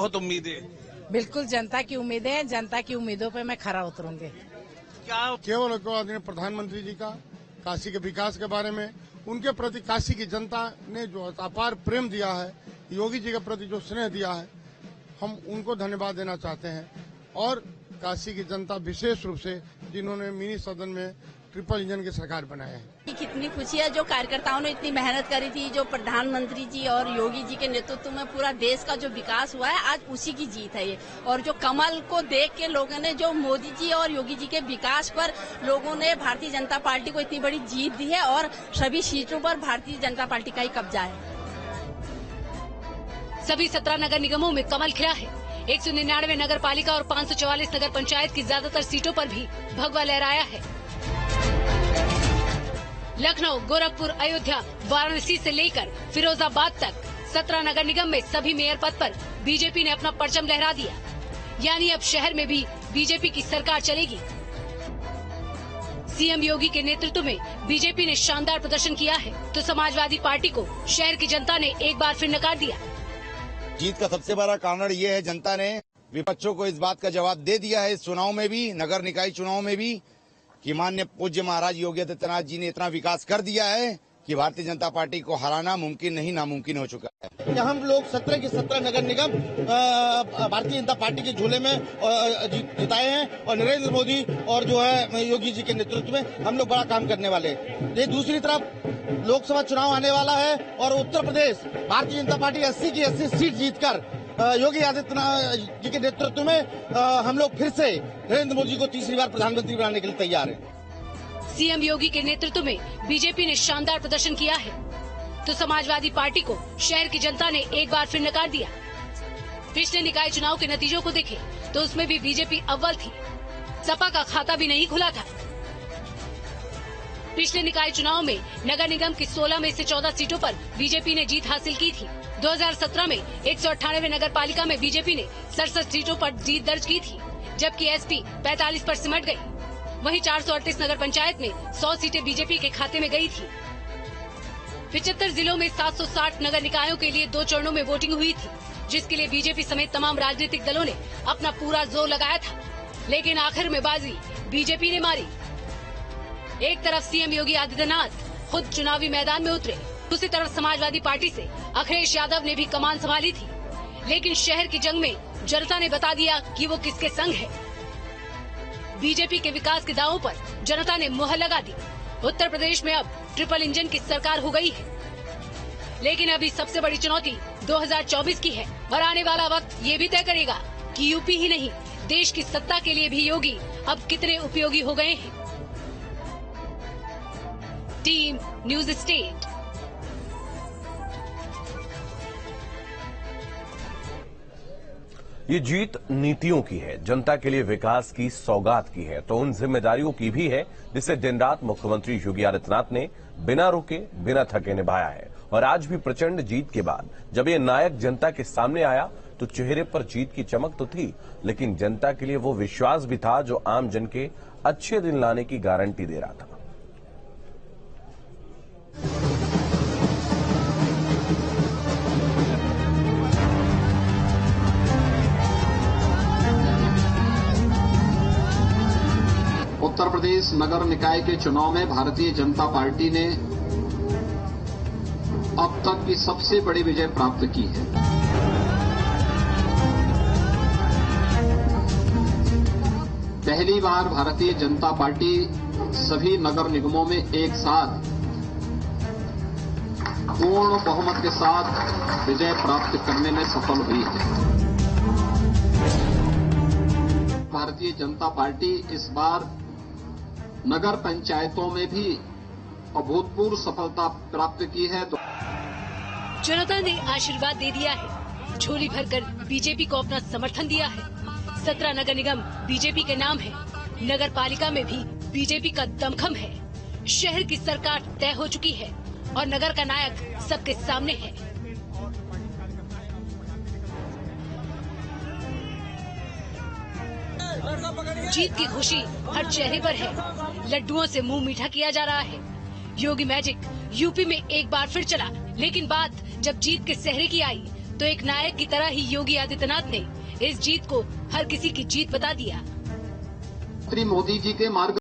बहुत उम्मीदें। बिल्कुल जनता की उम्मीदें हैं, जनता की उम्मीदों पे मैं खरा उतरूंगी। क्या केवल प्रधानमंत्री जी का काशी के विकास के बारे में, उनके प्रति काशी की जनता ने जो अपार प्रेम दिया है, योगी जी के प्रति जो स्नेह दिया है, हम उनको धन्यवाद देना चाहते हैं। और काशी की जनता विशेष रूप से जिन्होंने मिनी सदन में ट्रिपल इंजन की सरकार बनाया है। कितनी खुशी है जो कार्यकर्ताओं ने इतनी मेहनत करी थी, जो प्रधानमंत्री जी और योगी जी के नेतृत्व में पूरा देश का जो विकास हुआ है, आज उसी की जीत है ये। और जो कमल को देख के लोगों ने, जो मोदी जी और योगी जी के विकास पर लोगों ने भारतीय जनता पार्टी को इतनी बड़ी जीत दी है और सभी सीटों पर भारतीय जनता पार्टी का ही कब्जा है। सभी 17 नगर निगमों में कमल खिला है। 199 नगर पालिका और 544 नगर पंचायत की ज्यादातर सीटों पर भी भगवा लहराया है। लखनऊ, गोरखपुर, अयोध्या, वाराणसी से लेकर फिरोजाबाद तक 17 नगर निगम में सभी मेयर पद पर बीजेपी ने अपना परचम लहरा दिया। यानी अब शहर में भी बीजेपी की सरकार चलेगी। सीएम योगी के नेतृत्व में बीजेपी ने शानदार प्रदर्शन किया है, तो समाजवादी पार्टी को शहर की जनता ने एक बार फिर नकार दिया। जीत का सबसे बड़ा कारण ये है, जनता ने विपक्षों को इस बात का जवाब दे दिया है, इस चुनाव में भी, नगर निकाय चुनाव में भी, कि माननीय पूज्य महाराज योगी आदित्यनाथ जी ने इतना विकास कर दिया है कि भारतीय जनता पार्टी को हराना मुमकिन नहीं, नामुमकिन हो चुका है। हम लोग 17 के 17 नगर निगम भारतीय जनता पार्टी के झोले में जिताए हैं और नरेंद्र मोदी और जो है योगी जी के नेतृत्व में हम लोग बड़ा काम करने वाले हैं। ये दूसरी तरफ लोकसभा चुनाव आने वाला है और उत्तर प्रदेश भारतीय जनता पार्टी 80 की 80 सीट जीतकर योगी आदित्यनाथ जी के नेतृत्व में हम लोग फिर से नरेंद्र मोदी को तीसरी बार प्रधानमंत्री बनाने के लिए तैयार हैं। सीएम योगी के नेतृत्व में बीजेपी ने शानदार प्रदर्शन किया है, तो समाजवादी पार्टी को शहर की जनता ने एक बार फिर नकार दिया। पिछले निकाय चुनाव के नतीजों को देखें तो उसमें भी बीजेपी अव्वल थी, सपा का खाता भी नहीं खुला था। पिछले निकाय चुनाव में नगर निगम की 16 में से 14 सीटों पर बीजेपी ने जीत हासिल की थी। 2017 में 198 नगर पालिका में बीजेपी ने 67 सीटों पर जीत दर्ज की थी, जबकि एसपी 45 पर सिमट गई। वहीं 438 नगर पंचायत में 100 सीटें बीजेपी के खाते में गई थी। 75 जिलों में 760 नगर निकायों के लिए 2 चरणों में वोटिंग हुई थी, जिसके लिए बीजेपी समेत तमाम राजनीतिक दलों ने अपना पूरा जोर लगाया था, लेकिन आखिर में बाजी बीजेपी ने मारी। एक तरफ सीएम योगी आदित्यनाथ खुद चुनावी मैदान में उतरे, दूसरी तरफ समाजवादी पार्टी से अखिलेश यादव ने भी कमान संभाली थी, लेकिन शहर की जंग में जनता ने बता दिया कि वो किसके संग है। बीजेपी के विकास के दावों पर जनता ने मुहर लगा दी। उत्तर प्रदेश में अब ट्रिपल इंजन की सरकार हो गई है, लेकिन अभी सबसे बड़ी चुनौती 2024 की है और आने वाला वक्त ये भी तय करेगा कि यूपी ही नहीं, देश की सत्ता के लिए भी योगी अब कितने उपयोगी हो गए हैं। Team news state. ये जीत नीतियों की है, जनता के लिए विकास की सौगात की है, तो उन जिम्मेदारियों की भी है जिसे दिन रात मुख्यमंत्री योगी आदित्यनाथ ने बिना रुके, बिना थके निभाया है। और आज भी प्रचंड जीत के बाद जब ये नायक जनता के सामने आया तो चेहरे पर जीत की चमक तो थी, लेकिन जनता के लिए वो विश्वास भी था जो आम जन के अच्छे दिन लाने की गारंटी दे रहा था। उत्तर प्रदेश नगर निकाय के चुनाव में भारतीय जनता पार्टी ने अब तक की सबसे बड़ी विजय प्राप्त की है। पहली बार भारतीय जनता पार्टी सभी नगर निगमों में एक साथ पूर्ण बहुमत के साथ विजय प्राप्त करने में सफल हुई है। भारतीय जनता पार्टी इस बार नगर पंचायतों में भी अभूतपूर्व सफलता प्राप्त की है। जनता ने आशीर्वाद दे दिया है, झोली भरकर बीजेपी को अपना समर्थन दिया है। 17 नगर निगम बीजेपी के नाम है, नगर पालिका में भी बीजेपी का दमखम है। शहर की सरकार तय हो चुकी है और नगर का नायक सबके सामने है। जीत की खुशी हर चेहरे पर है, लड्डुओं से मुंह मीठा किया जा रहा है। योगी मैजिक यूपी में एक बार फिर चला, लेकिन बात जब जीत के सेहरे की आई तो एक नायक की तरह ही योगी आदित्यनाथ ने इस जीत को हर किसी की जीत बता दिया। श्री मोदी जी के मार्ग